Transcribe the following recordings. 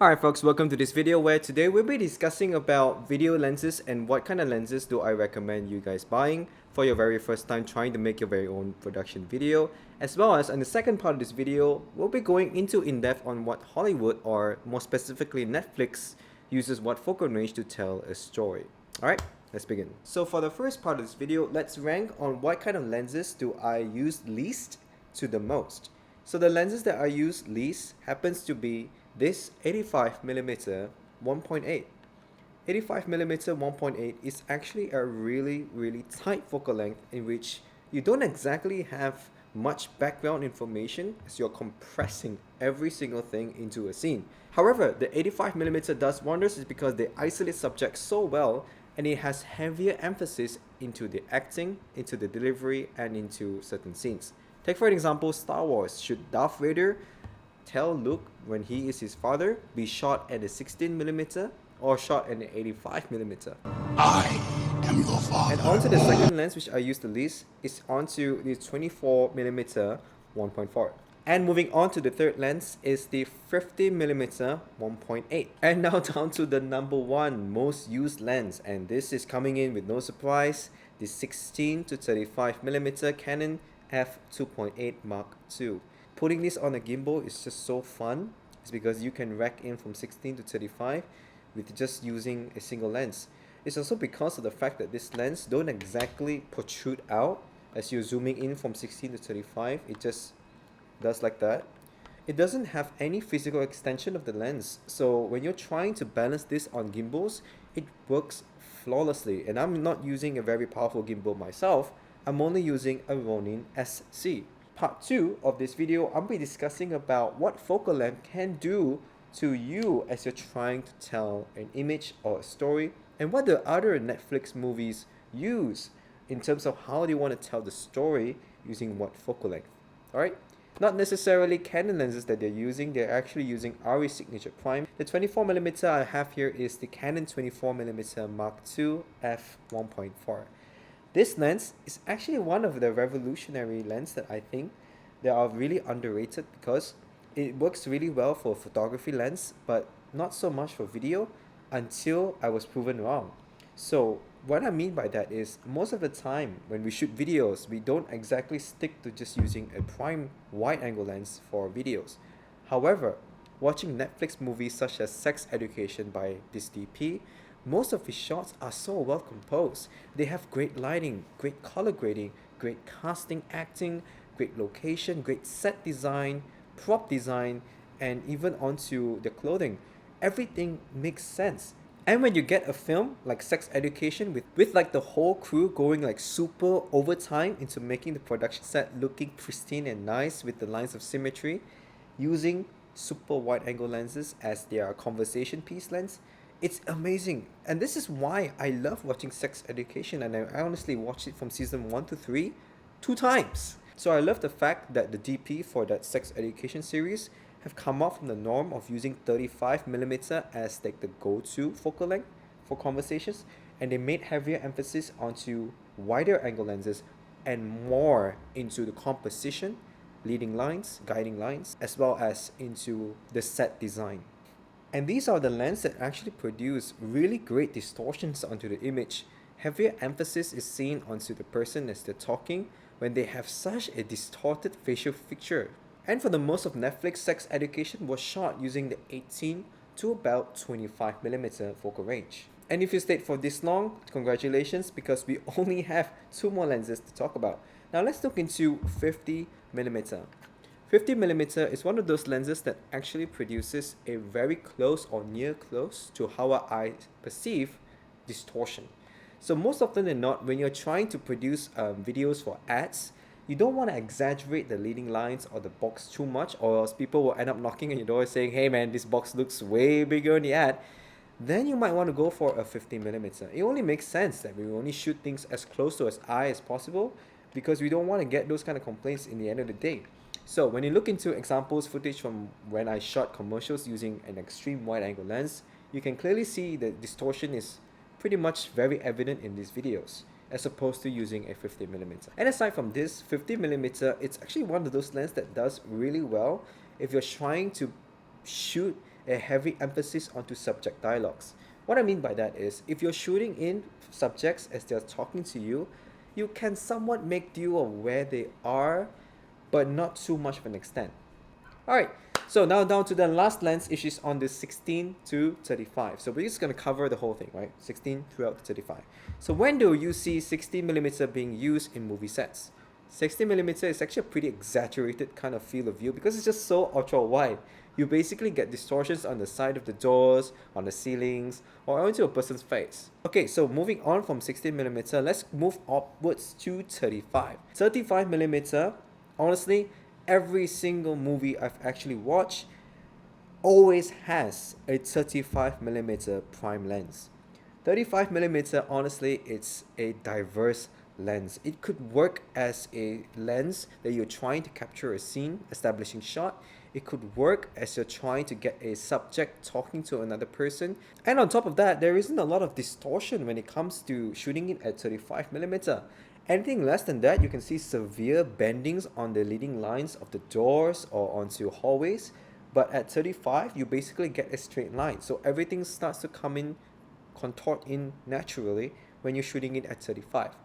Alright folks, welcome to this video where today we'll be discussing about video lenses and what kind of lenses do I recommend you guys buying for your very first time trying to make your very own production video, as well as in the second part of this video, we'll be going into in-depth on what Hollywood, or more specifically Netflix, uses what focal range to tell a story. Alright, let's begin. So for the first part of this video, let's rank on what kind of lenses do I use least to the most. So the lenses that I use least happens to be this 85mm 1.8. 85mm 1.8 is actually a really tight focal length in which you don't exactly have much background information as you're compressing every single thing into a scene. However, the 85mm does wonders is because they isolate subjects so well, and it has heavier emphasis into the acting, into the delivery, and into certain scenes. Take for example Star Wars. Should Darth Vader tell Luke when he is his father be shot at a 16mm or shot at an 85mm? I am your father. And onto the second lens which I use the least is onto the 24mm 1.4. And moving on to the third lens is the 50mm 1.8. And now down to the number one most used lens, and this is coming in with no surprise, the 16 to 35mm Canon f2.8 Mark II. Putting this on a gimbal is just so fun. It's because you can rack in from 16 to 35 with just using a single lens. It's also because of the fact that this lens don't exactly protrude out as you're zooming in from 16 to 35. It just does like that. It doesn't have any physical extension of the lens, so when you're trying to balance this on gimbals, it works flawlessly. And I'm not using a very powerful gimbal myself. I'm only using a Ronin SC. Part 2 of this video, I'll be discussing about what focal length can do to you as you're trying to tell an image or a story, and what the other Netflix movies use in terms of how they want to tell the story using what focal length. Alright? Not necessarily Canon lenses that they're using, they're actually using Arri signature prime. The 24mm I have here is the Canon 24mm Mark II f1.4. This lens is actually one of the revolutionary lenses that I think they are really underrated, because it works really well for photography lens but not so much for video until I was proven wrong. So what I mean by that is, most of the time when we shoot videos, we don't exactly stick to just using a prime wide angle lens for videos. However, watching Netflix movies such as Sex Education by this DP, most of his shots are so well composed. They have great lighting, great color grading, great casting, acting, great location, great set design, prop design, and even onto the clothing. Everything makes sense. And when you get a film like Sex Education with like the whole crew going like super overtime into making the production set looking pristine and nice with the lines of symmetry, using super wide angle lenses as their conversation piece lens, it's amazing. And this is why I love watching Sex Education, and I honestly watched it from season 1 to 3 2 times. So I love the fact that the DP for that Sex Education series have come out from the norm of using 35mm as like the go-to focal length for conversations, and they made heavier emphasis onto wider angle lenses and more into the composition, leading lines, guiding lines, as well as into the set design. And these are the lenses that actually produce really great distortions onto the image. Heavier emphasis is seen onto the person as they're talking when they have such a distorted facial feature. And for the most of Netflix, Sex Education was shot using the 18 to about 25mm focal range. And if you stayed for this long, congratulations, because we only have 2 more lenses to talk about. Now let's look into 50mm. 50mm is one of those lenses that actually produces a very close or near close to how our eyes perceive distortion. So most often than not, when you're trying to produce videos for ads, you don't want to exaggerate the leading lines or the box too much, or else people will end up knocking on your door saying, hey man, this box looks way bigger in the ad. Then you might want to go for a 50mm. It only makes sense that we only shoot things as close to our eye as possible, because we don't want to get those kind of complaints in the end of the day. So when you look into examples footage from when I shot commercials using an extreme wide angle lens, you can clearly see that distortion is pretty much very evident in these videos, as opposed to using a 50mm. And aside from this, 50mm, it's actually one of those lenses that does really well if you're trying to shoot a heavy emphasis onto subject dialogues. What I mean by that is, if you're shooting in subjects as they're talking to you, you can somewhat make do of where they are, but not too much of an extent. Alright, so now down to the last lens, which is on the 16 to 35. So we're just going to cover the whole thing, right? 16 throughout to 35. So when do you see 16mm being used in movie sets? 16mm is actually a pretty exaggerated kind of field of view because it's just so ultra wide. You basically get distortions on the side of the doors, on the ceilings, or onto a person's face. Okay, so moving on from 16mm, let's move upwards to 35. 35mm, honestly, every single movie I've actually watched always has a 35mm prime lens. 35mm, honestly, it's a diverse lens. It could work as a lens that you're trying to capture a scene, establishing shot. It could work as you're trying to get a subject talking to another person. And on top of that, there isn't a lot of distortion when it comes to shooting it at 35mm. Anything less than that, you can see severe bendings on the leading lines of the doors or onto hallways. But at 35, you basically get a straight line. So everything starts to come in, contort in naturally when you're shooting it at 35.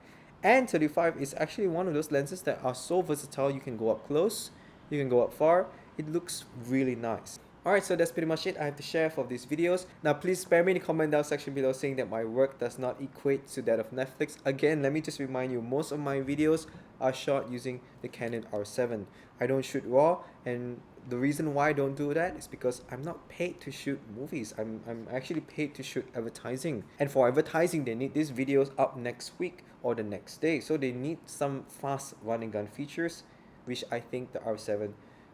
And 35 is actually one of those lenses that are so versatile. You can go up close, you can go up far. It looks really nice. Alright, so that's pretty much it I have to share for these videos. Now please spare me in the comment down section below saying that my work does not equate to that of Netflix. Again, let me just remind you, most of my videos are shot using the Canon R7. I don't shoot RAW, and the reason why I don't do that is because I'm not paid to shoot movies. I'm actually paid to shoot advertising. And for advertising, they need these videos up next week or the next day. So they need some fast run and gun features, which I think the R7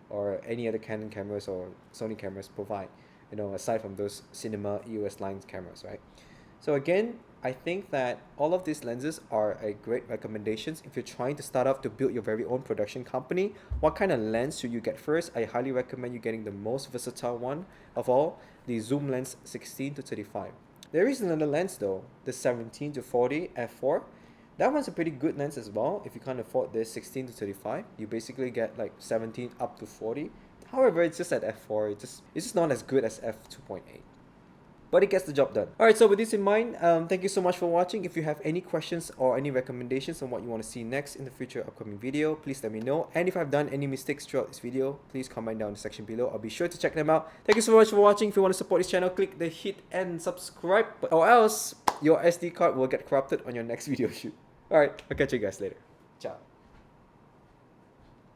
or any other Canon cameras or Sony cameras provide, you know, aside from those cinema EOS line cameras, right? So again, I think that all of these lenses are a great recommendations if you're trying to start off to build your very own production company. What kind of lens should you get first? I highly recommend you getting the most versatile one of all, the zoom lens 16 to 35. There is another lens though, the 17 to 40 f4. That one's a pretty good lens as well. If you can't afford this 16 to 35, you basically get like 17 up to 40. However, it's just at f4. It's just not as good as f2.8. But it gets the job done. Alright, so with this in mind, thank you so much for watching. If you have any questions or any recommendations on what you want to see next in the future upcoming video, please let me know. And if I've done any mistakes throughout this video, please comment down in the section below. I'll be sure to check them out. Thank you so much for watching. If you want to support this channel, click the hit and subscribe. Or else, your SD card will get corrupted on your next video shoot. Alright, I'll catch you guys later. Ciao.